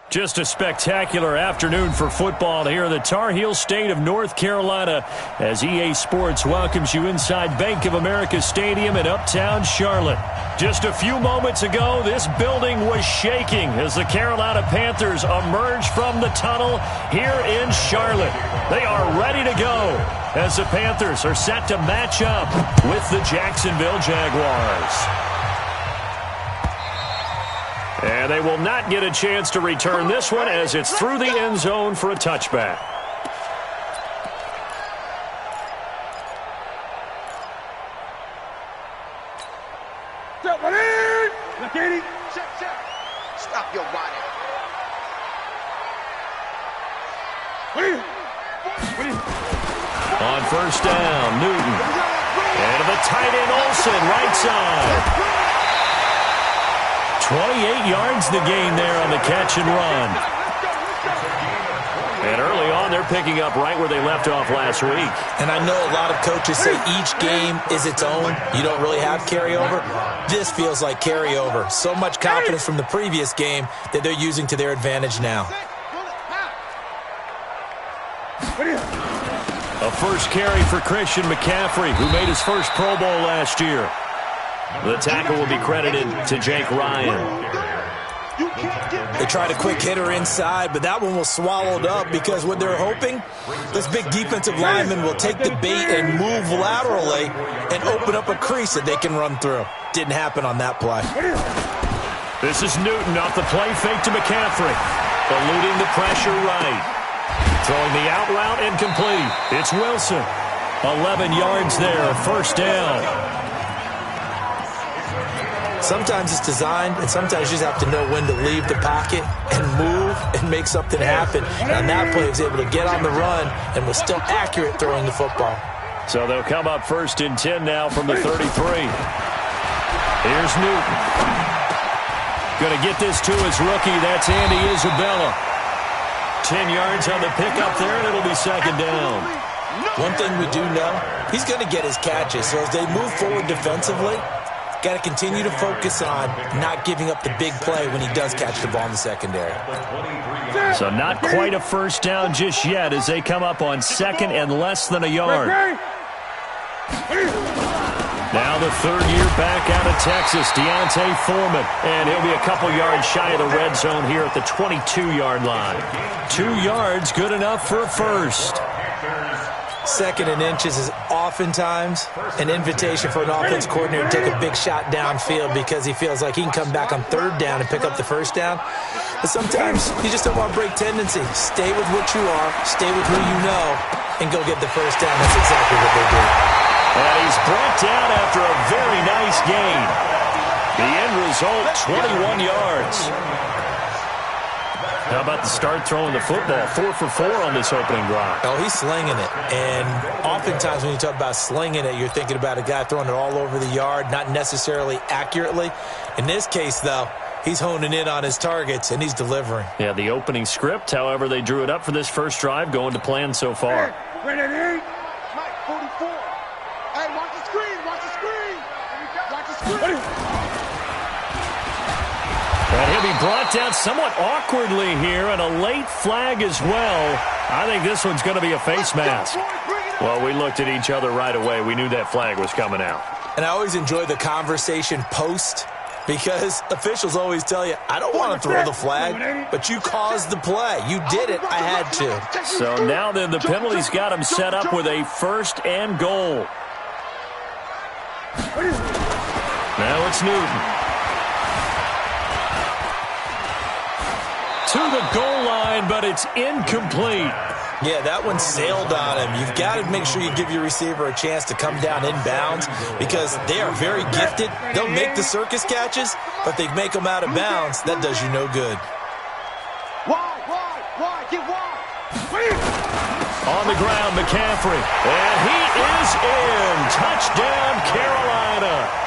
Just a spectacular afternoon for football here in the Tar Heel state of North Carolina as EA Sports welcomes you inside Bank of America Stadium in uptown Charlotte. Just a few moments ago, this building was shaking as the Carolina Panthers emerged from the tunnel here in Charlotte. They are ready to go as the Panthers are set to match up with the Jacksonville Jaguars. And they will not get a chance to return this one as it's through the end zone for a touchback. Stop your body. On first down, Newton. And to the tight end, Olsen, right side. 28 yards the gain there on the catch and run. And early on, they're picking up right where they left off last week. And I know a lot of coaches say each game is its own. You don't really have carryover. This feels like carryover. So much confidence from the previous game that they're using to their advantage now. A first carry for Christian McCaffrey, who made his first Pro Bowl last year. The tackle will be credited to Jake Ryan. They tried a quick hitter inside, but that one was swallowed up because what they're hoping, this big defensive lineman will take the bait and move laterally and open up a crease that they can run through. Didn't happen on that play. This is Newton off the play fake to McCaffrey. Eluding the pressure right. Throwing the out route incomplete. It's Wilson. 11 yards there, first down. Sometimes it's designed, and sometimes you just have to know when to leave the pocket and move and make something happen. And on that play, he was able to get on the run and was still accurate throwing the football. So they'll come up first and 10 now from the 33. Here's Newton. Going to get this to his rookie. That's Andy Isabella. 10 yards on the pickup there, and it'll be second down. One thing we do know, he's going to get his catches. So as they move forward defensively, got to continue to focus on not giving up the big play when he does catch the ball in the secondary. So not quite a first down just yet as they come up on second and less than a yard. Now the third year back out of Texas, Deontay Foreman. And he'll be a couple yards shy of the red zone here at the 22-yard line. 2 yards, good enough for a first. Second and inches is oftentimes an invitation for an offense coordinator to take a big shot downfield because he feels like he can come back on third down and pick up the first down. But sometimes you just don't want to break tendency. Stay with what you are, stay with who you know, and go get the first down. That's exactly what they did. And he's brought down after a very nice gain. The end result, 21 yards. How about the start throwing the football? 4 for 4 on this opening drive. Oh, he's slinging it. And oftentimes when you talk about slinging it, you're thinking about a guy throwing it all over the yard, not necessarily accurately. In this case, though, he's honing in on his targets, and he's delivering. Yeah, the opening script, however, they drew it up for this first drive, going to plan so far. Mike, 44. Hey, watch the screen, watch the screen. Watch the screen. And he'll be brought down somewhat awkwardly here, and a late flag as well. I think this one's going to be a face mask. Well, we looked at each other right away. We knew that flag was coming out. And I always enjoy the conversation post because officials always tell you, I don't want to throw the flag, but you caused the play. You did it. I had to. So now then the penalty's got him set up with a first and goal. Now it's Newton. To the goal line, but it's incomplete. Yeah, that one sailed on him. You've got to make sure you give your receiver a chance to come down inbounds because they are very gifted. They'll make the circus catches, but they make them out of bounds. That does you no good. Wide, get wide. On the ground, McCaffrey. And he is in. Touchdown, Carolina.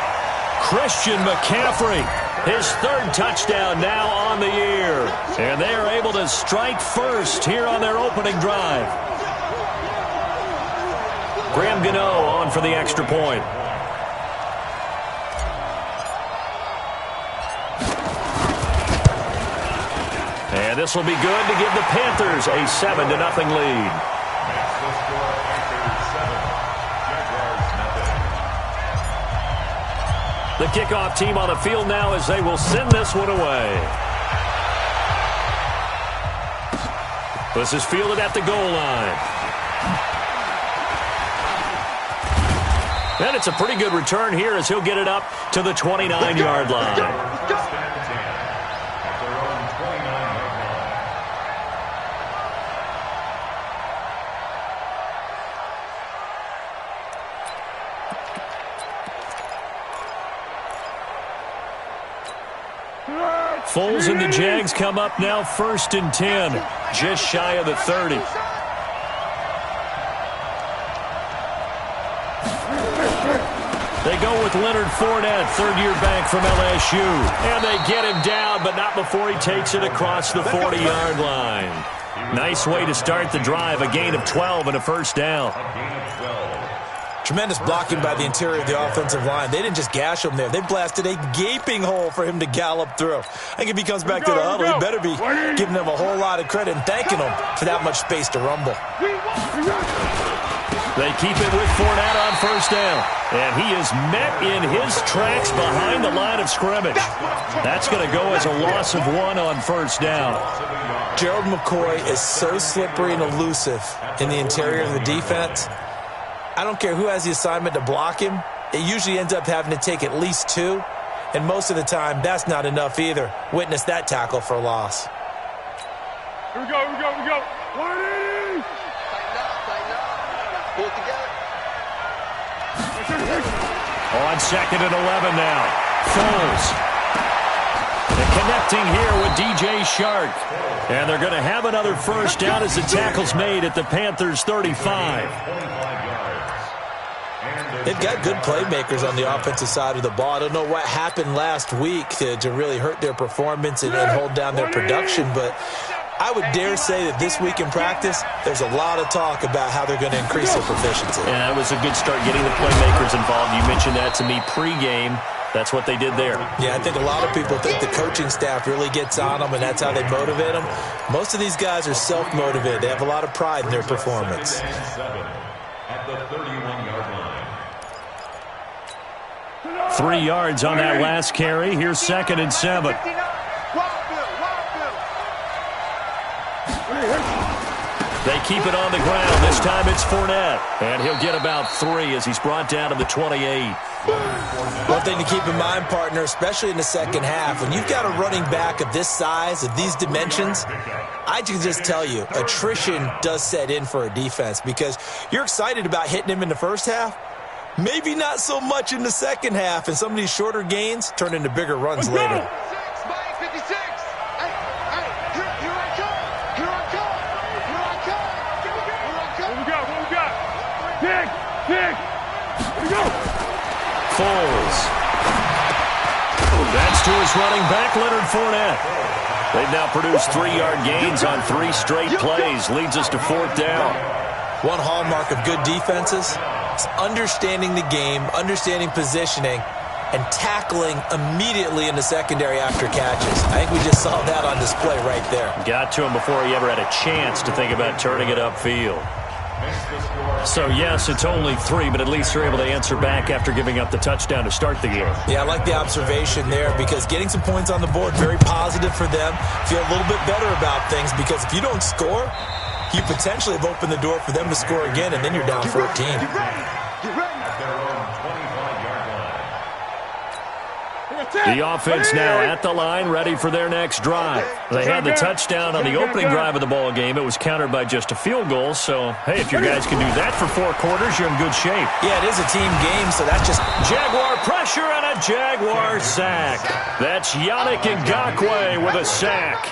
Christian McCaffrey, his third touchdown now on the year. And they are able to strike first here on their opening drive. Graham Gano on for the extra point. And And this will be good to give the Panthers a 7-0 lead. The kickoff team on the field now as they will send this one away. This is fielded at the goal line. And it's a pretty good return here as he'll get it up to the 29-yard line. Foles and the Jags come up now 1st and 10, just shy of the 30. They go with Leonard Fournette, third-year back from LSU. And they get him down, but not before he takes it across the 40-yard line. Nice way to start the drive, a gain of 12 and a first down. Tremendous blocking by the interior of the offensive line. They didn't just gash him there. They blasted a gaping hole for him to gallop through. I think if he comes back to the huddle, he better be giving them a whole lot of credit and thanking them for that much space to rumble. They keep it with Fournette on first down. And he is met in his tracks behind the line of scrimmage. That's going to go as a loss of 1 on first down. Gerald McCoy is so slippery and elusive in the interior of the defense. I don't care who has the assignment to block him. It usually ends up having to take at least 2. And most of the time, that's not enough either. Witness that tackle for a loss. Here we go, here we go, here we go. 180! Tighten up. Pull it together. On 2nd and 11 now. Foles. And connecting here with DJ Shark. And they're going to have another first down as the tackle's made at the Panthers' 35. They've got good playmakers on the offensive side of the ball. I don't know what happened last week to really hurt their performance and hold down their production, but I would dare say that this week in practice, there's a lot of talk about how they're going to increase their proficiency. Yeah, that was a good start getting the playmakers involved. You mentioned that to me pregame. That's what they did there. Yeah, I think a lot of people think the coaching staff really gets on them, and that's how they motivate them. Most of these guys are self-motivated. They have a lot of pride in their performance. At the 31-yard line. 3 yards on that last carry. Here's 2nd and 7. They keep it on the ground. This time it's Fournette. And he'll get about 3 as he's brought down to the 28. One thing to keep in mind, partner, especially in the second half, when you've got a running back of this size, of these dimensions, I can just tell you, attrition does set in for a defense because you're excited about hitting him in the first half. Maybe not so much in the second half, and some of these shorter gains turn into bigger runs later. 56. Hey, here I come. Here I come. Here I come. Here I come. What we got? Pick. Here we go. Foles. That's to his running back, Leonard Fournette. They've now produced 3-yard gains on 3 straight plays. Leads us to 4th down. One hallmark of good defenses is understanding the game, understanding positioning, and tackling immediately in the secondary after catches. I think we just saw that on display right there. Got to him before he ever had a chance to think about turning it upfield. So, yes, it's only 3, but at least they're able to answer back after giving up the touchdown to start the game. Yeah, I like the observation there because getting some points on the board, very positive for them. Feel a little bit better about things because if you don't score, you potentially have opened the door for them to score again, and then you're down 14. Get ready. The offense now at the line, ready for their next drive. They had the touchdown on the opening drive of the ball game. It was countered by just a field goal. So, hey, if your guys can do that for 4 quarters, you're in good shape. Yeah, it is a team game, so that's just Jaguar pressure and a Jaguar sack. That's Yannick Ngakoue with a sack.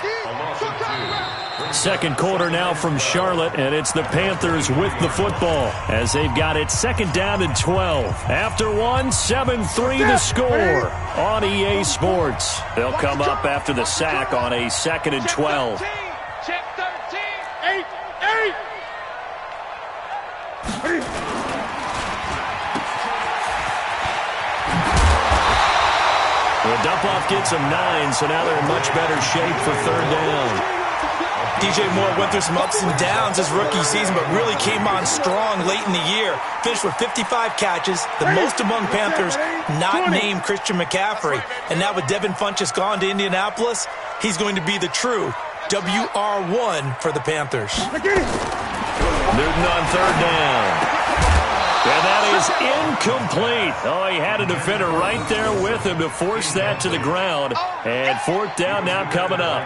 Second quarter now from Charlotte, and it's the Panthers with the football as they've got it 2nd down and 12. After 1, 7-3 the score on EA Sports. They'll come up after the sack on a 2nd and 12. Check 13. 8. The dump-off gets them 9, so now they're in much better shape for 3rd down. DJ Moore went through some ups and downs his rookie season, but really came on strong late in the year. Finished with 55 catches, the most among Panthers, not named Christian McCaffrey. And now with Devin Funchess gone to Indianapolis, he's going to be the true WR1 for the Panthers. Newton on third down. And that is incomplete. Oh, he had a defender right there with him to force that to the ground. And fourth down now coming up.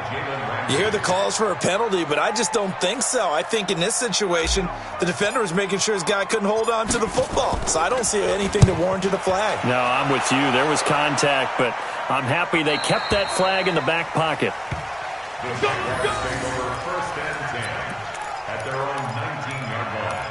You hear the calls for a penalty, but I just don't think so. I think in this situation, the defender was making sure his guy couldn't hold on to the football. So I don't see anything to warrant a flag. No, I'm with you. There was contact, but I'm happy they kept that flag in the back pocket. First and 10 at their own 19-yard line.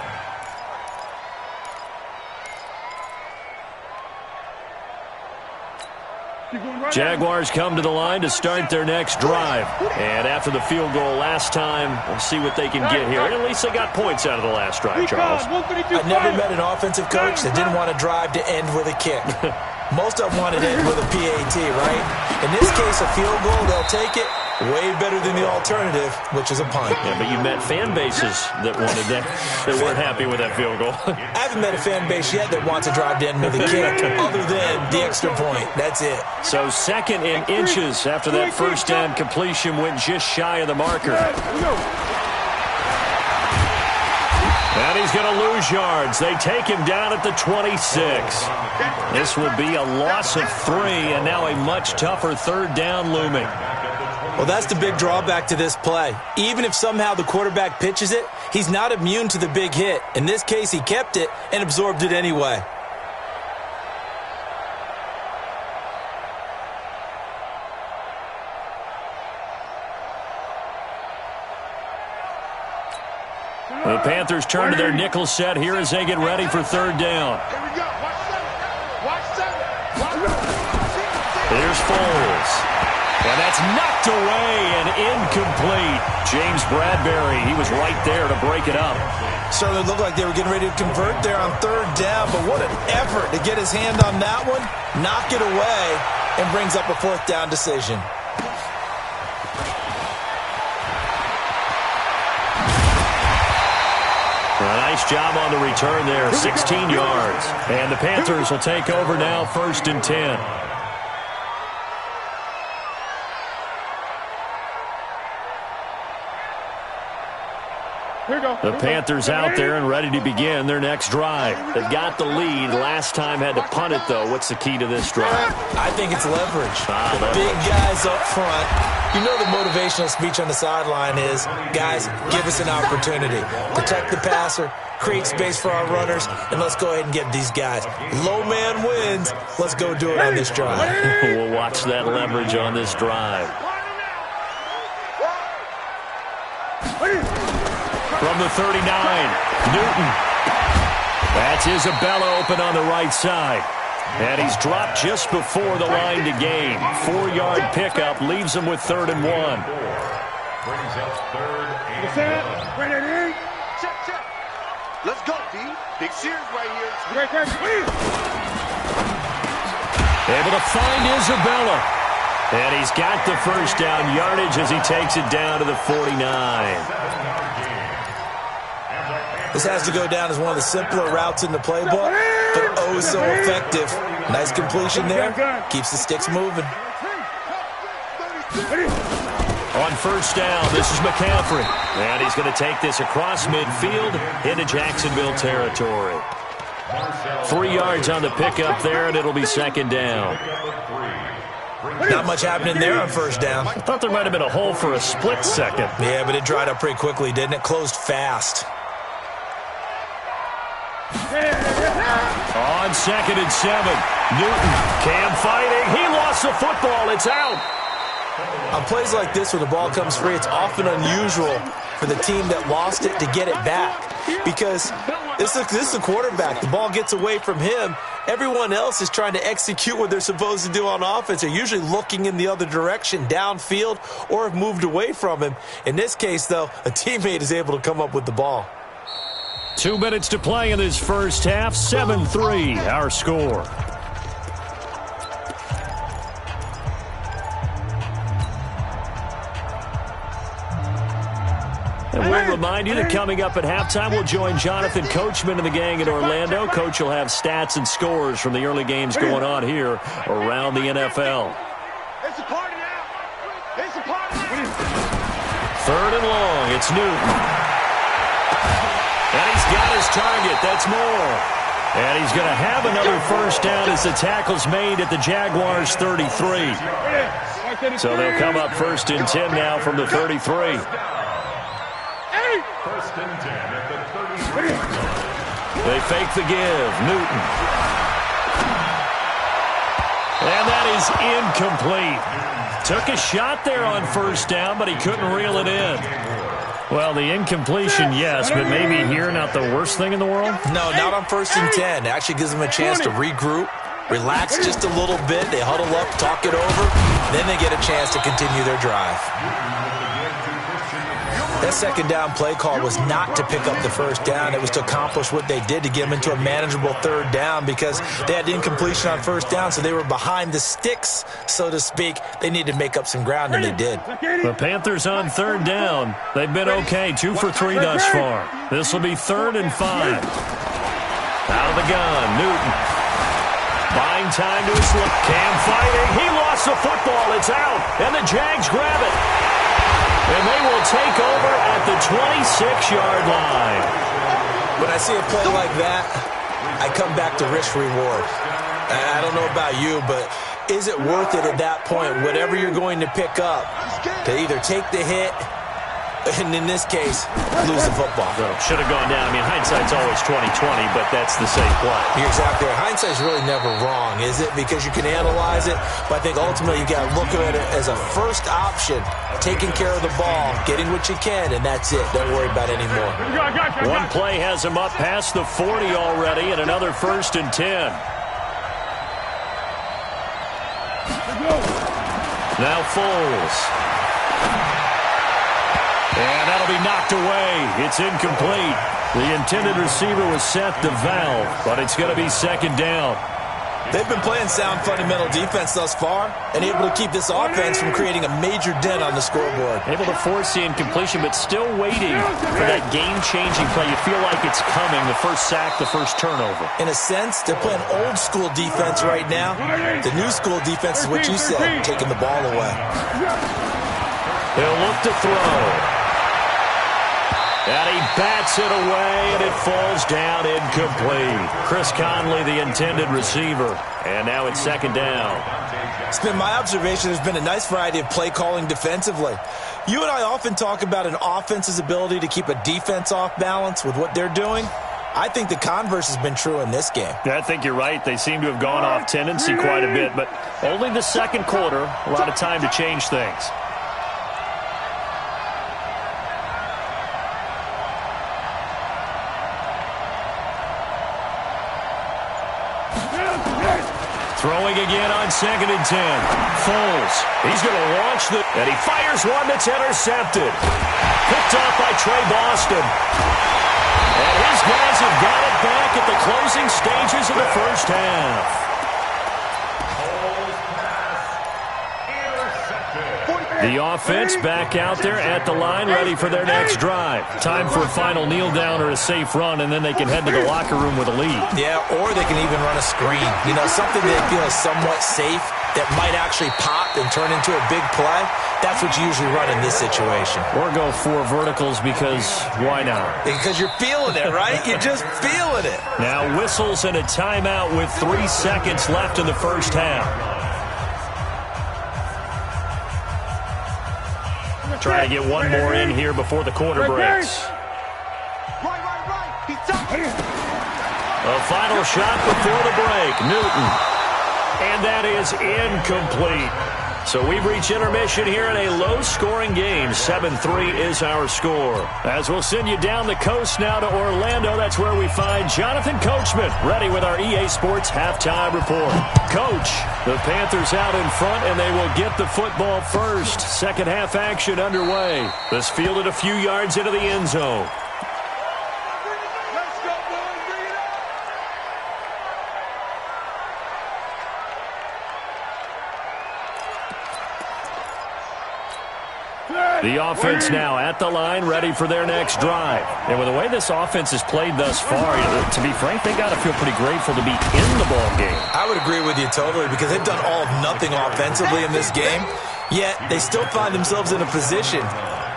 Jaguars come to the line to start their next drive. And after the field goal last time, we'll see what they can get here. At least they got points out of the last drive, Charles. I never met an offensive coach that didn't want to drive to end with a kick. Most of them wanted to end with a PAT, right? In this case, a field goal, they'll take it. Way better than the alternative, which is a punt. Yeah, but you met fan bases that wanted that, that weren't happy with that field goal. I haven't met a fan base yet that wants to drive to end with a kick, other than the extra point. That's it. So second and inches after that first down completion went just shy of the marker. And he's going to lose yards. They take him down at the 26. This will be a loss of 3, and now a much tougher third down looming. Well, that's the big drawback to this play. Even if somehow the quarterback pitches it, he's not immune to the big hit. In this case, he kept it and absorbed it anyway. The Panthers turn to their nickel set here as they get ready for third down. Here we go. Watch that. Here's Foles. And that's knocked away and incomplete. James Bradbury, he was right there to break it up. Certainly looked like they were getting ready to convert there on third down, but what an effort to get his hand on that one, knock it away, and brings up a fourth down decision. Nice job on the return there, 16 yards. And the Panthers will take over now, 1st and 10. The Panthers out there and ready to begin their next drive. They've got the lead. Last time had to punt it, though. What's the key to this drive? I think it's leverage. The big guys up front. You know the motivational speech on the sideline is, guys, give us an opportunity. Protect the passer, create space for our runners, and let's go ahead and get these guys. Low man wins. Let's go do it on this drive. We'll watch that leverage on this drive. From the 39, Newton. That's Isabella open on the right side. And he's dropped just before the line to gain. 4-yard pickup leaves him with 3rd and 1. Brings up 3rd and 1. Check. Let's go, D. Big Sears right here. Able to find Isabella. And he's got the first down yardage as he takes it down to the 49. This has to go down as one of the simpler routes in the playbook, but oh so effective. Nice completion there. Keeps the sticks moving. On first down, this is McCaffrey. And he's going to take this across midfield into Jacksonville territory. 3 yards on the pickup there, and it'll be 2nd down. Not much happening there on first down. I thought there might have been a hole for a split second. Yeah, but it dried up pretty quickly, didn't it? Closed fast. On 2nd and 7, Newton, Cam fighting. He lost the football. It's out. On plays like this where the ball comes free, it's often unusual for the team that lost it to get it back. Because this is the quarterback. The ball gets away from him. Everyone else is trying to execute what they're supposed to do on offense. They're usually looking in the other direction, downfield, or have moved away from him. In this case, though, a teammate is able to come up with the ball. 2 minutes to play in this first half. 7-3, our score. And we'll remind you that coming up at halftime, we'll join Jonathan Coachman and the gang in Orlando. Coach will have stats and scores from the early games going on here around the NFL. It's a party now. It's a party now. Third and long. It's Newton. And he's got his target. That's Moore. And he's going to have another first down as the tackle's made at the Jaguars' 33. So they'll come up first and 10 now from the 33. First and 10 at the 33. They fake the give. Newton. And that is incomplete. Took a shot there on first down, but he couldn't reel it in. Well, the incompletion, yes, but maybe here not the worst thing in the world? No, not on first and 10. It actually gives them a chance to regroup, relax just a little bit. They huddle up, talk it over. Then they get a chance to continue their drive. That second down play call was not to pick up the first down. It was to accomplish what they did to get them into a manageable third down because they had incompletion on first down, so they were behind the sticks, so to speak. They needed to make up some ground, and they did. The Panthers on third down. They've been okay, 2 for 3 thus far. This will be 3rd and 5. Out of the gun, Newton. Buying time to his left. Cam fighting. He lost the football. It's out, and the Jags grab it. And they will take over at the 26-yard line. When I see a play like that, I come back to risk-reward. I don't know about you, but is it worth it at that point, whatever you're going to pick up, to either take the hit, and in this case, lose the football? Well, should have gone down. I mean, hindsight's always 20/20, but that's the safe play. You're exactly right. Hindsight's really never wrong, is it? Because you can analyze it, but I think ultimately you got to look at it as a first option, taking care of the ball, getting what you can, and that's it. Don't worry about any more. One play has him up past the 40 already, and another 1st and 10. Now Foles. And that'll be knocked away. It's incomplete. The intended receiver was set to Valve, but it's going to be 2nd down. They've been playing sound fundamental defense thus far and able to keep this offense from creating a major dent on the scoreboard. Able to force the incompletion, but still waiting for that game-changing play. You feel like it's coming, the first sack, the first turnover. In a sense, they're playing old-school defense right now. The new-school defense is what you said, taking the ball away. They'll look to throw. And he bats it away, and it falls down incomplete. Chris Conley, the intended receiver. And now it's 2nd down. It's been my observation there's been a nice variety of play calling defensively. You and I often talk about an offense's ability to keep a defense off balance with what they're doing. I think the converse has been true in this game. Yeah, I think you're right. They seem to have gone off tendency quite a bit, but only the second quarter, a lot of time to change things. Throwing again on 2nd and 10. Foles. He's going to launch the... And he fires one that's intercepted. Picked off by Trey Boston. And his guys have got it back at the closing stages of the first half. The offense back out there at the line, ready for their next drive. Time for a final kneel down or a safe run, and then they can head to the locker room with a lead. Yeah, or they can even run a screen. You know, something they feel is somewhat safe that might actually pop and turn into a big play. That's what you usually run in this situation. Or go 4 verticals because why not? Because you're feeling it, right? You're just feeling it. Now whistles and a timeout with 3 seconds left in the first half. Trying to get one more in here before the quarter breaks. A final shot before the break. Newton. And that is incomplete. So we've reached intermission here in a low-scoring game. 7-3 is our score. As we'll send you down the coast now to Orlando, that's where we find Jonathan Coachman, ready with our EA Sports halftime report. Coach, the Panthers out in front, and they will get the football first. Second half action underway. This fielded a few yards into the end zone. The offense now at the line, ready for their next drive. And with the way this offense has played thus far, to be frank, they got to feel pretty grateful to be in the ball game. I would agree with you totally because they've done all of nothing offensively in this game, yet they still find themselves in a position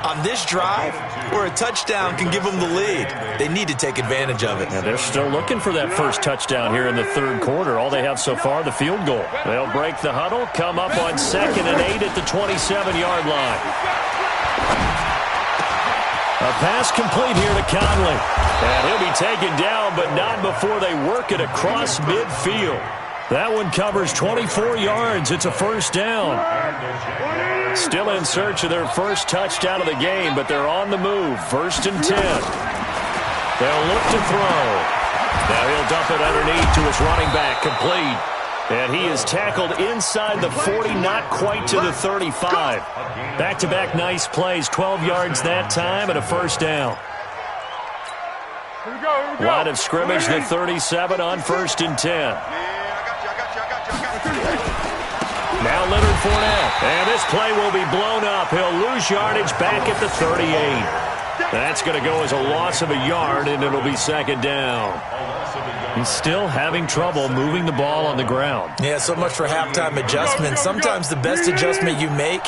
on this drive where a touchdown can give them the lead. They need to take advantage of it. And they're still looking for that first touchdown here in the third quarter. All they have so far, the field goal. They'll break the huddle, come up on 2nd and 8 at the 27-yard line. A pass complete here to Conley. And he'll be taken down, but not before they work it across midfield. That one covers 24 yards. It's a first down. Still in search of their first touchdown of the game, but they're on the move. 1st and 10. They'll look to throw. Now he'll dump it underneath to his running back, complete. And he is tackled inside the 40, not quite to the 35. Back-to-back nice plays, 12 yards that time, and a first down. Line of scrimmage, the 37 on 1st and 10. Now Leonard Fournette. And this play will be blown up. He'll lose yardage back at the 38. That's going to go as a loss of a yard, and it'll be 2nd down. He's still having trouble moving the ball on the ground. Yeah, so much for halftime adjustment. Sometimes the best adjustment you make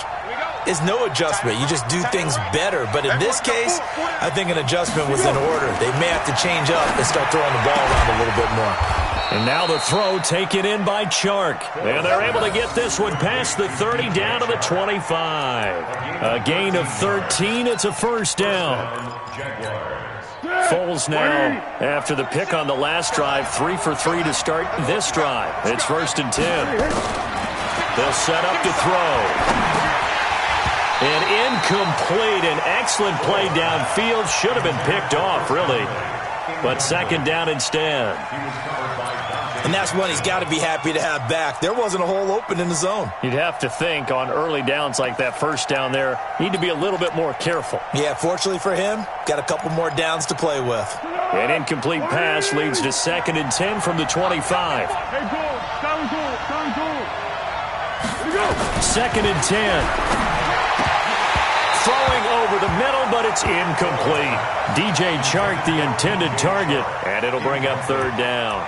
is no adjustment. You just do things better. But in this case, I think an adjustment was in order. They may have to change up and start throwing the ball around a little bit more. And now the throw taken in by Chark. And they're able to get this one past the 30 down to the 25. A gain of 13. It's a first down. Foles now, after the pick on the last drive, 3 for 3 to start this drive. It's 1st and 10. They'll set up to throw. And incomplete. An excellent play downfield. Should have been picked off, really. But 2nd down instead. And that's one he's got to be happy to have back. There wasn't a hole open in the zone. You'd have to think on early downs like that first down there, need to be a little bit more careful. Yeah, fortunately for him, got a couple more downs to play with. An incomplete pass leads to 2nd and 10 from the 25. 2nd and 10. Throwing over the middle, but it's incomplete. DJ Chark, the intended target, and it'll bring up 3rd down.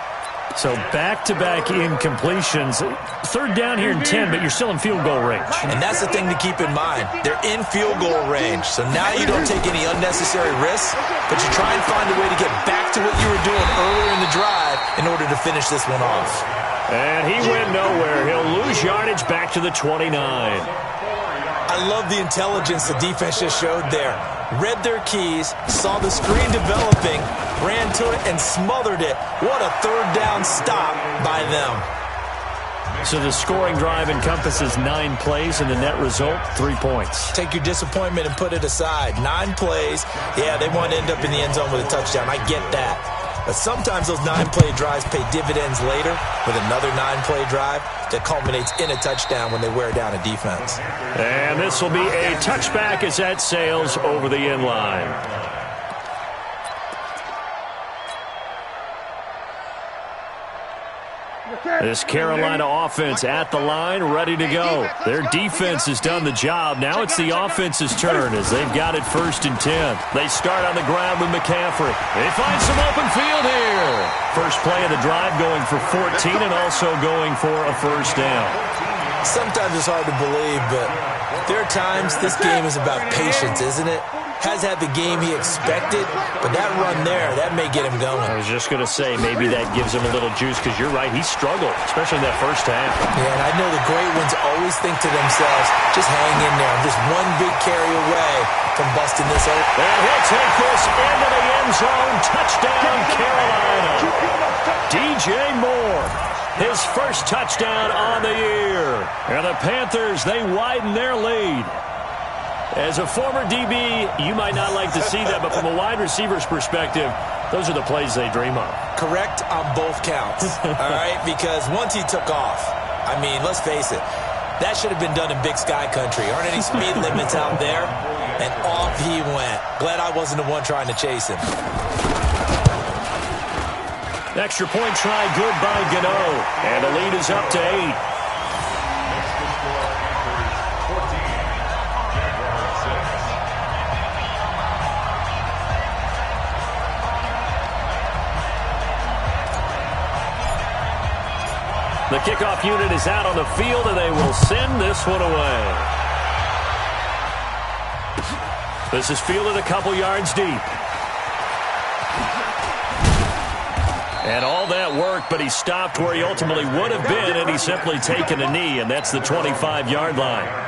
So back-to-back incompletions. 3rd down here in 10, but you're still in field goal range. And that's the thing to keep in mind. They're in field goal range. So now you don't take any unnecessary risks, but you try and find a way to get back to what you were doing earlier in the drive in order to finish this one off. And he went nowhere. He'll lose yardage back to the 29. I love the intelligence the defense just showed there. Read their keys, saw the screen developing, ran to it, and smothered it. What a 3rd down stop by them. So the scoring drive encompasses 9 plays, and the net result, 3 points. Take your disappointment and put it aside. 9 plays. Yeah, they want to end up in the end zone with a touchdown. I get that. But sometimes those 9-play drives pay dividends later with another 9-play drive that culminates in a touchdown when they wear down a defense. And this will be a touchback as that sails over the end line. This Carolina offense at the line, ready to go. Their defense has done the job. Now it's the offense's turn as they've got it 1st and 10. They start on the ground with McCaffrey. They find some open field here. First play of the drive going for 14 and also going for a first down. Sometimes it's hard to believe, but there are times this game is about patience, isn't it? Has had the game he expected, but that run there, that may get him going. I was just going to say, maybe that gives him a little juice, because you're right, he struggled, especially in that first half. Yeah, and I know the great ones always think to themselves, just hang in there. I'm just one big carry away from busting this open. And he'll take this into the end zone. Touchdown, Carolina. DJ Moore, his first touchdown on the year. And the Panthers, they widen their lead. As a former DB, you might not like to see that, but from a wide receiver's perspective, those are the plays they dream of. Correct on both counts, all right? Because once he took off, I mean, let's face it, that should have been done in Big Sky Country. Aren't any speed limits out there? And off he went. Glad I wasn't the one trying to chase him. Extra point try, good by Gano. And the lead is up to 8. The kickoff unit is out on the field, and they will send this one away. This is fielded a couple yards deep. And all that work, but he stopped where he ultimately would have been, and he's simply taken a knee, and that's the 25-yard line.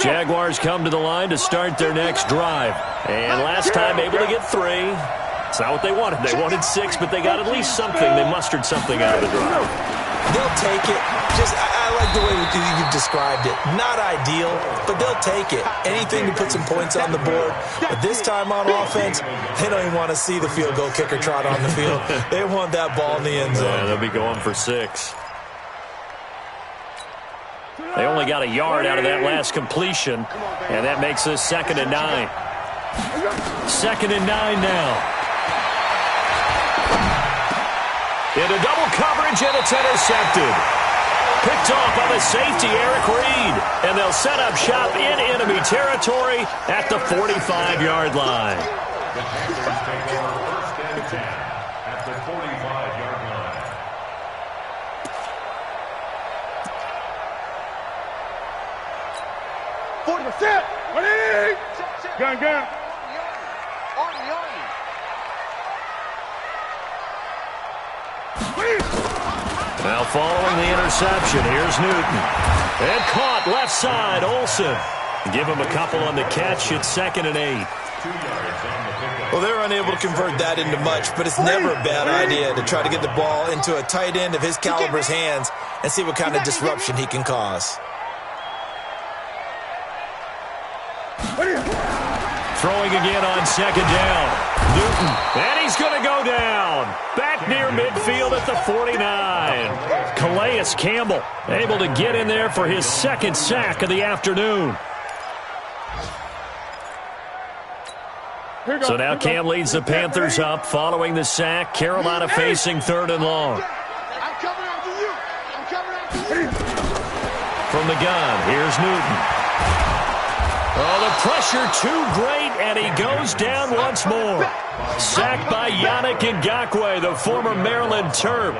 Jaguars come to the line to start their next drive. And last time able to get 3. It's not what they wanted. They wanted 6, but they got at least something. They mustered something out of the drive. They'll take it. I like the way you've described it. Not ideal, but they'll take it. Anything to put some points on the board. But this time on offense, they don't even want to see the field goal kicker trot on the field. They want that ball in the end zone. Yeah, they'll be going for 6. They only got a yard out of that last completion, and that makes this 2nd and 9. 2nd and 9 now. Into double coverage, and it's intercepted. Picked off by the safety, Eric Reed. And they'll set up shop in enemy territory at the 45-yard line. The Panthers take over 1st and 10 at the 45-yard line. Gun. Now following the interception, here's Newton. And caught left side, Olsen. Give him a couple on the catch. It's 2nd and 8. 2 yards on the pickup. Well, they're unable to convert that into much, but it's never a bad idea to try to get the ball into a tight end of his caliber's hands and see what kind of disruption he can cause. Throwing again on 2nd down. Newton, and he's going to go down. Back near midfield at the 49. Calais Campbell able to get in there for his 2nd sack of the afternoon. So now Cam leads the Panthers up following the sack. Carolina facing 3rd and long. From the gun, here's Newton. Oh, the pressure too great, and he goes down once more. Sacked by Yannick Ngakoue, the former Maryland Terp.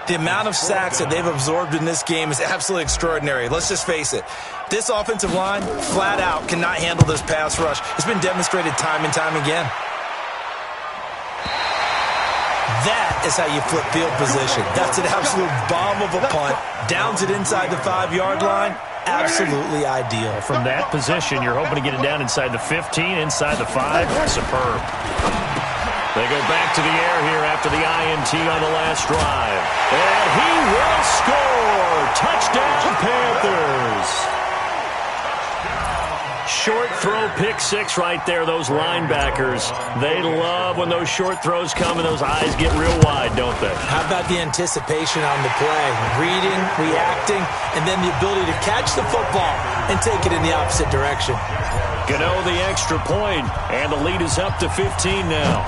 The amount of sacks that they've absorbed in this game is absolutely extraordinary. Let's just face it. This offensive line, flat out, cannot handle this pass rush. It's been demonstrated time and time again. That is how you flip field position. That's an absolute bomb of a punt. Downs it inside the 5-yard line. Absolutely ideal. From that position, you're hoping to get it down inside the 15, inside the 5. Superb. They go back to the air here after the INT on the last drive. And he will score. Touchdown, Panthers. Short throw, pick 6 right there. Those linebackers, they love when those short throws come and those eyes get real wide, don't they? How about the anticipation on the play? Reading, reacting, and then the ability to catch the football and take it in the opposite direction. Gano the extra point, and the lead is up to 15 now.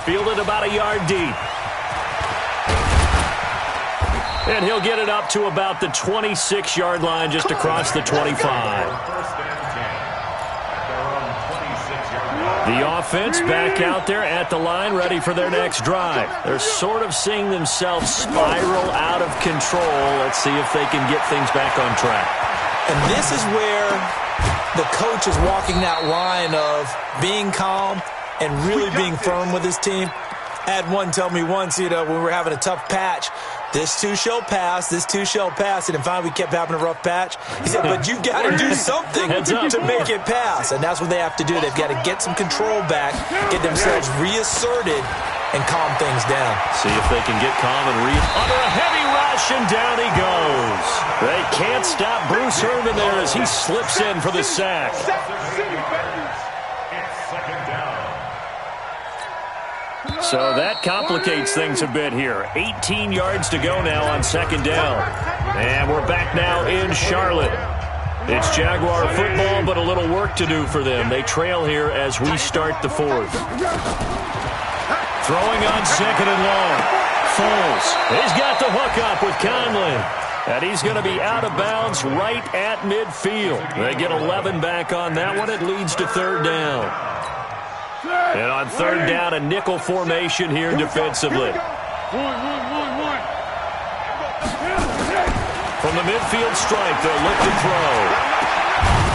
Fielded about a yard deep. And he'll get it up to about the 26-yard line just across the 25. The offense back out there at the line, ready for their next drive. They're sort of seeing themselves spiral out of control. Let's see if they can get things back on track. And this is where the coach is walking that line of being calm and really being firm with his team. I had one tell me once, when we were having a tough patch, this too shall pass, this too shall pass. And finally we kept having a rough patch. He said, but you've got to do something to make it pass. And that's what they have to do. They've got to get some control back, get themselves reasserted, and calm things down. See if they can get calm and under a heavy rush, and down he goes. They can't stop Bruce Irvin there as he slips in for the sack. So that complicates things a bit here. 18 yards to go now on 2nd down. And we're back now in Charlotte. It's Jaguar football, but a little work to do for them. They trail here as we start the 4th. Throwing on 2nd and long. Foles. He's got the hook up with Conley. And he's going to be out of bounds right at midfield. They get 11 back on that one. It leads to third down. And on third down, a nickel formation here defensively. From the midfield stripe, they'll look to throw.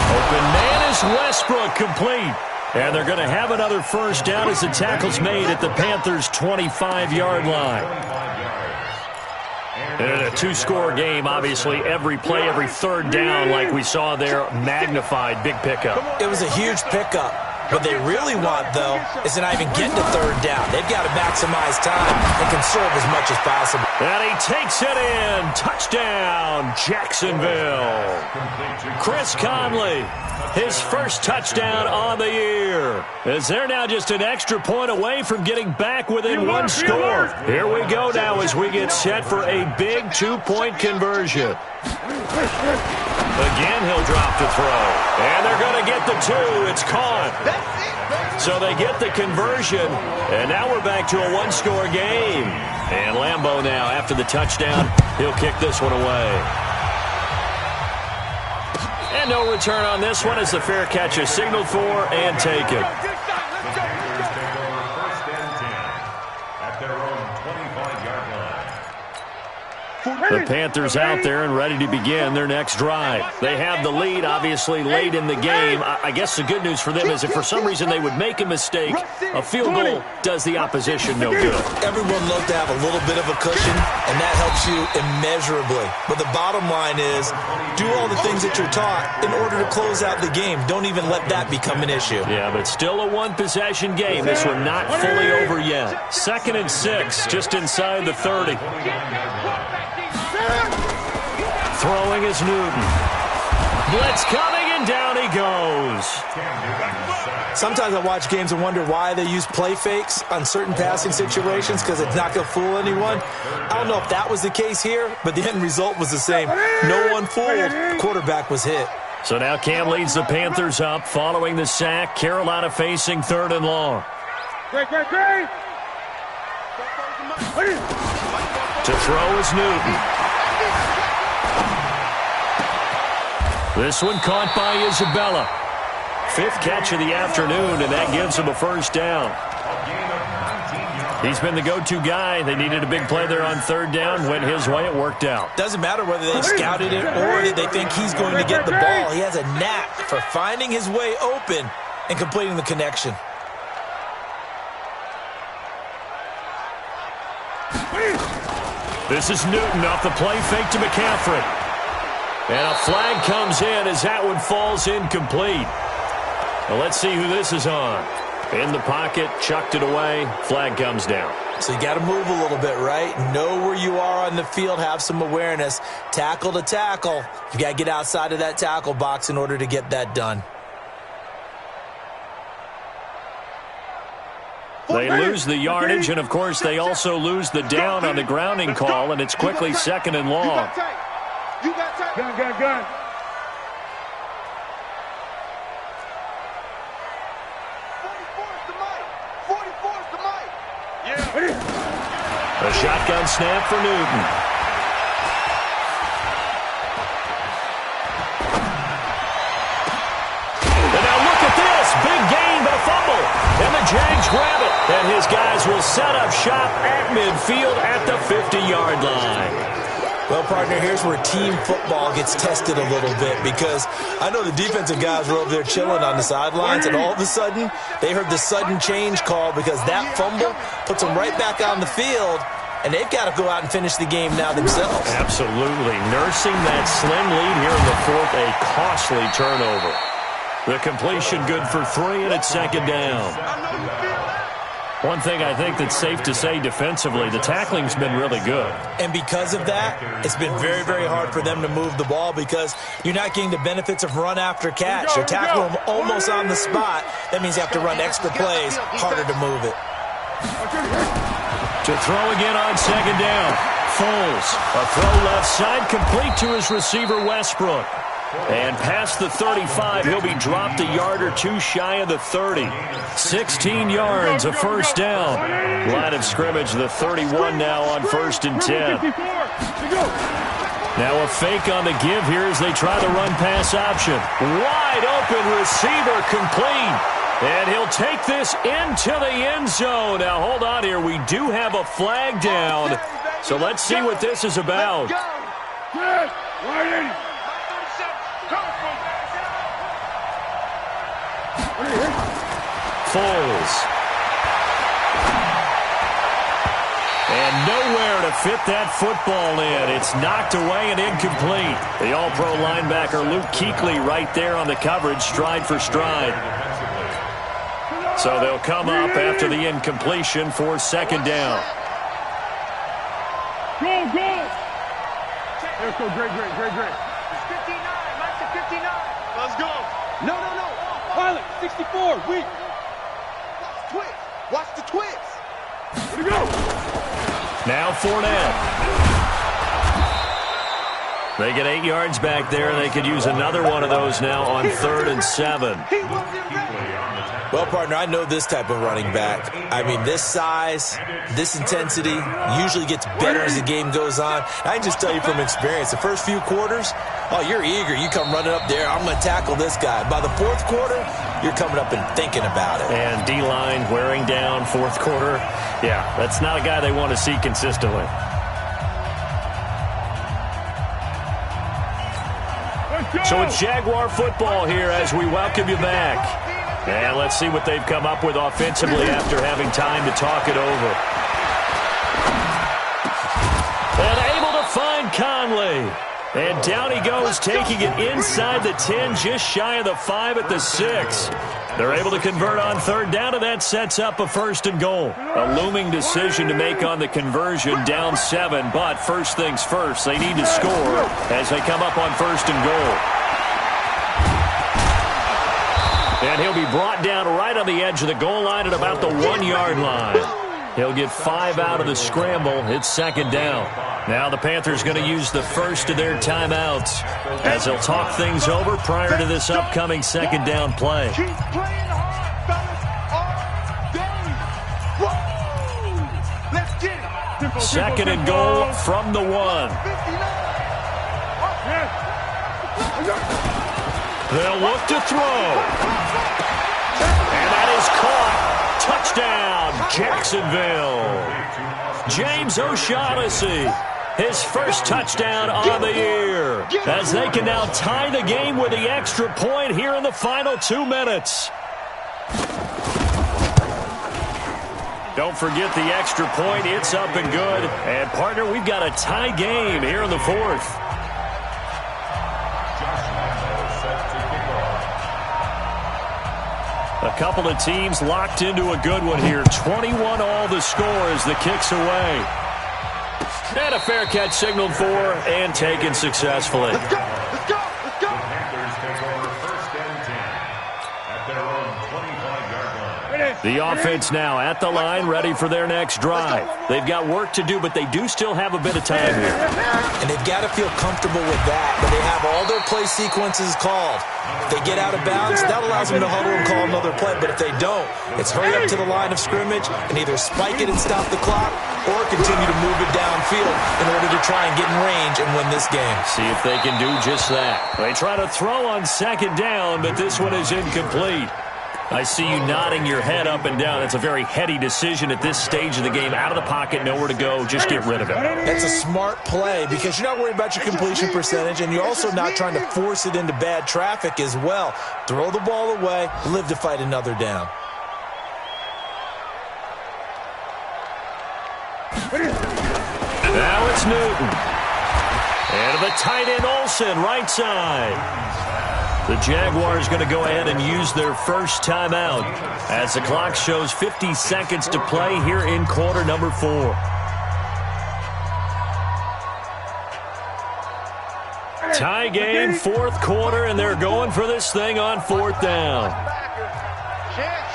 Open man is Westbrook, complete. And they're going to have another first down as the tackle's made at the Panthers' 25-yard line. In a two-score game, obviously, every play, every third down, like we saw there, magnified, big pickup. It was a huge pickup. What they really want, though, is to not even get to third down. They've got to maximize time and conserve as much as possible. And he takes it in. Touchdown, Jacksonville. Chris Conley, his first touchdown on the year. As they're now just an extra point away from getting back within one score. Here we go now as we get set for a big two-point conversion. Again, he'll drop to throw. And they're going to get the two. It's caught. So they get the conversion. And now we're back to a one-score game. And Lambeau now, after the touchdown, he'll kick this one away. And no return on this one as the fair catch is signaled for and taken. The Panthers out there and ready to begin their next drive. They have the lead, obviously, late in the game. I guess the good news for them is if for some reason they would make a mistake, a field goal does the opposition no good. Everyone loves to have a little bit of a cushion, and that helps you immeasurably. But the bottom line is, do all the things that you're taught in order to close out the game. Don't even let that become an issue. Yeah, but still a one-possession game. This one not fully over yet. 2nd and 6, just inside the 30. Throwing is Newton. Blitz coming, and down he goes. Sometimes I watch games and wonder why they use play fakes on certain passing situations because it's not going to fool anyone. I don't know if that was the case here, but the end result was the same. No one fooled. The quarterback was hit. So now Cam leads the Panthers up following the sack. Carolina facing 3rd and long. To throw is Newton. This one caught by Isabella. 5th catch of the afternoon, and that gives him a first down. He's been the go-to guy. They needed a big play there on 3rd down. Went his way. It worked out. Doesn't matter whether they scouted it or they think he's going to get the ball. He has a knack for finding his way open and completing the connection. This is Newton off the play fake to McCaffrey. And a flag comes in as that one falls incomplete. Well, let's see who this is on. In the pocket, chucked it away, flag comes down. So you got to move a little bit, right? Know where you are on the field, have some awareness. Tackle to tackle. You got to get outside of that tackle box in order to get that done. They lose the yardage, and, of course, they also lose the down on the grounding call, and it's quickly 2nd and long. You got time. Gun. 44's the mic. Yeah. A shotgun snap for Newton. And now look at this. Big gain, but a fumble. And the Jags grab it. And his guys will set up shop at midfield at the 50-yard line. Well, partner, here's where team football gets tested a little bit because I know the defensive guys were over there chilling on the sidelines, and all of a sudden they heard the sudden change call because that fumble puts them right back on the field, and they've got to go out and finish the game now themselves. Absolutely. Nursing that slim lead here in the 4th, a costly turnover. The completion good for 3, and it's 2nd down. One thing I think that's safe to say defensively, the tackling's been really good. And because of that, it's been very, very hard for them to move the ball because you're not getting the benefits of run after catch. You're tackling them almost on the spot. That means you have to run extra plays, harder to move it. To throw again on 2nd down. Foles, a throw left side, complete to his receiver Westbrook. And past the 35, he'll be dropped a yard or two shy of the 30. 16 yards, a first down. Line of scrimmage, the 31 now on 1st and 10. Now a fake on the give here as they try the run-pass option. Wide open receiver complete. And he'll take this into the end zone. Now hold on here. We do have a flag down. So let's see what this is about. Foles. And nowhere to fit that football in. It's knocked away and incomplete. The all-pro linebacker Luke Kuechly right there on the coverage, stride for stride. So they'll come up after the incompletion for second down. Go! Let's go, great. It's 59, Mike's at 59. Let's go. No. Pilot, 64, weak. Watch the twist. Here we go. Now Fournette. They get 8 yards back there. They could use another one of those now on 3rd and 7. Well, partner, I know this type of running back. I mean, this size, this intensity usually gets better as the game goes on. I can just tell you from experience, the first few quarters, oh, you're eager. You come running up there, I'm going to tackle this guy. By the 4th quarter, you're coming up and thinking about it. And D-line wearing down 4th quarter. Yeah, that's not a guy they want to see consistently. So it's Jaguar football here as we welcome you back. And let's see what they've come up with offensively after having time to talk it over. And able to find Conley. And down he goes, taking it inside the 10, just shy of the 5 at the 6. They're able to convert on 3rd down, and that sets up a 1st and goal. A looming decision to make on the conversion, down 7. But first things first, they need to score as they come up on 1st and goal. And he'll be brought down right on the edge of the goal line at about the 1-yard line. He'll get 5 out of the scramble. It's 2nd down. Now the Panthers going to use the first of their timeouts as they'll talk things over prior to this upcoming 2nd down play. Keep playing hard, fellas. Let's get it. 2nd and goal from the 1. They'll look to throw. And that is caught. Touchdown, Jacksonville. James O'Shaughnessy, his first touchdown on the year, as they can now tie the game with the extra point here in the final 2 minutes. Don't forget the extra point. It's up and good. And, partner, we've got a tie game here in the 4th. A couple of teams locked into a good one here. 21 all the score as the kick's away. And a fair catch signaled for and taken successfully. Let's go. The Panthers take over 1st and 10 at their own 25-yard line. The offense now at the line, ready for their next drive. They've got work to do, but they do still have a bit of time here. And they've got to feel comfortable with that, but they have all their play sequences called. If they get out of bounds, that allows them to huddle and call another play. But if they don't, it's hurry up to the line of scrimmage and either spike it and stop the clock or continue to move it downfield in order to try and get in range and win this game. See if they can do just that. They try to throw on 2nd down, but this one is incomplete. I see you nodding your head up and down. That's a very heady decision at this stage of the game. Out of the pocket, nowhere to go. Just get rid of it. That's a smart play because you're not worried about your completion percentage, and you're also not trying to force it into bad traffic as well. Throw the ball away, live to fight another down. Now it's Newton. And the tight end Olsen, right side. The Jaguars going to go ahead and use their first timeout as the clock shows 50 seconds to play here in quarter number 4. Tie game, 4th quarter, and they're going for this thing on 4th down. Chance.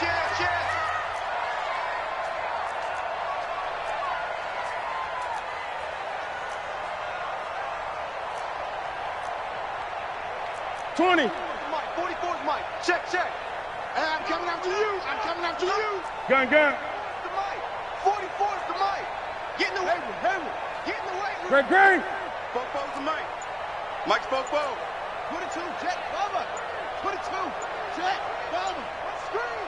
20. Mike, 44's Mike. Check. Hey, I'm coming after you. Gun. The Mike. 44's the Mike. Get in the way. Get in the way. Great. Bobo's the Mike. Mike's Bobo. Put it 2, Jet, Bubba. Put it 2, Jet, Bubba. Screen.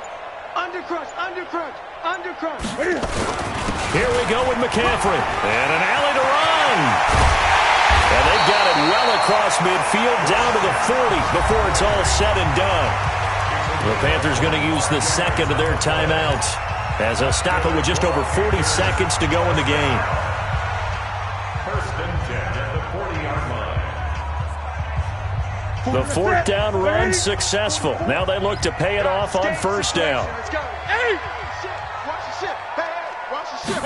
Undercrush, undercrush, undercrush. Here we go with McCaffrey. And an alley to run. And they've got it well across midfield down to the 40 before it's all said and done. The Panthers going to use the second of their timeouts as they'll stop it with just over 40 seconds to go in the game. First and 10 at the 40-yard line. The fourth down run successful. Now they look to pay it off on first down. Let's go. Hey! Watch the ship. Hey, watch the ship.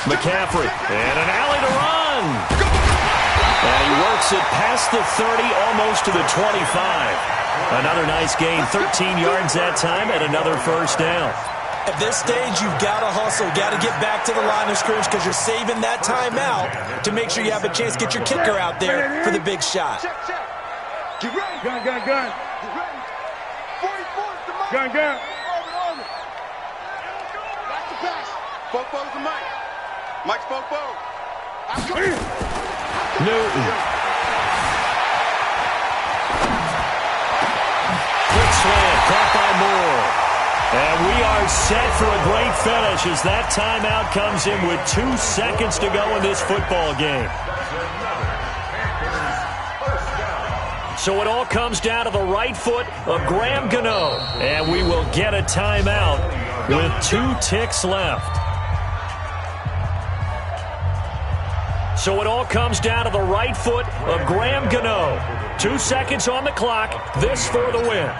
McCaffrey, and an alley to run. And he works it past the 30, almost to the 25. Another nice gain, 13 yards that time, and another first down. At this stage, you've got to hustle, got to get back to the line of scrimmage because you're saving that timeout to make sure you have a chance to get your kicker out there for the big shot. Check. Get ready. Gun. Get ready. 44's the Mike. Gun. Over. That's the pass. Bobo's the Mike. Mike's Bobo. Newton. Quick slant, caught by Moore. And we are set for a great finish as that timeout comes in with 2 seconds to go in this football game. So it all comes down to the right foot of Graham Gano. And we will get a timeout with 2 ticks left. So it all comes down to the right foot of Graham Gano. 2 seconds on the clock. This for the win.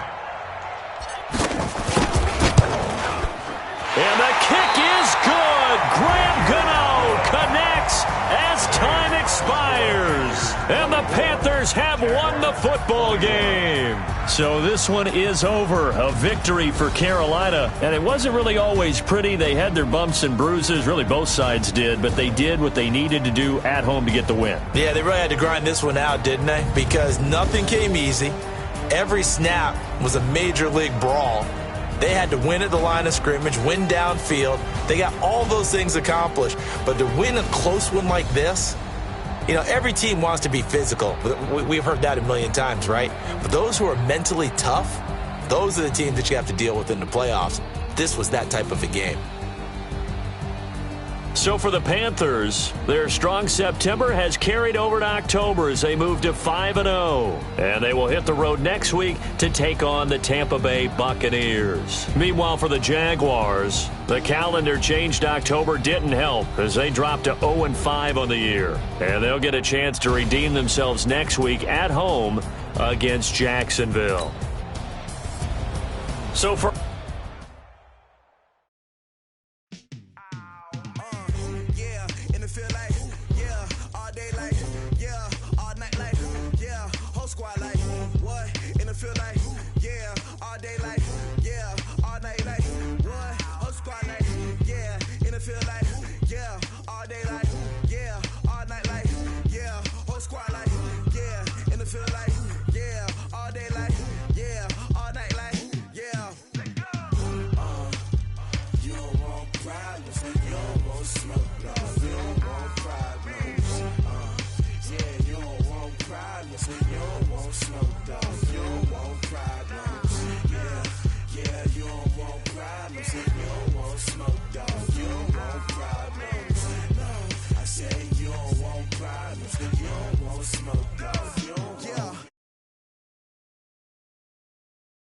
And the kick is good. Graham Gano connects as time expires. And the Panthers have won the football game. So this one is over. A victory for Carolina. And it wasn't really always pretty. They had their bumps and bruises. Really, both sides did. But they did what they needed to do at home to get the win. Yeah, they really had to grind this one out, didn't they? Because nothing came easy. Every snap was a major league brawl. They had to win at the line of scrimmage, win downfield. They got all those things accomplished. But to win a close one like this, you know, every team wants to be physical. We've heard that a million times, right? But those who are mentally tough, those are the teams that you have to deal with in the playoffs. This was that type of a game. So for the Panthers, their strong September has carried over to October as they move to 5-0. And they will hit the road next week to take on the Tampa Bay Buccaneers. Meanwhile, for the Jaguars, the calendar change to October didn't help as they dropped to 0-5 on the year. And they'll get a chance to redeem themselves next week at home against Jacksonville. So for Squad like, what? In the field like, yeah, all day like,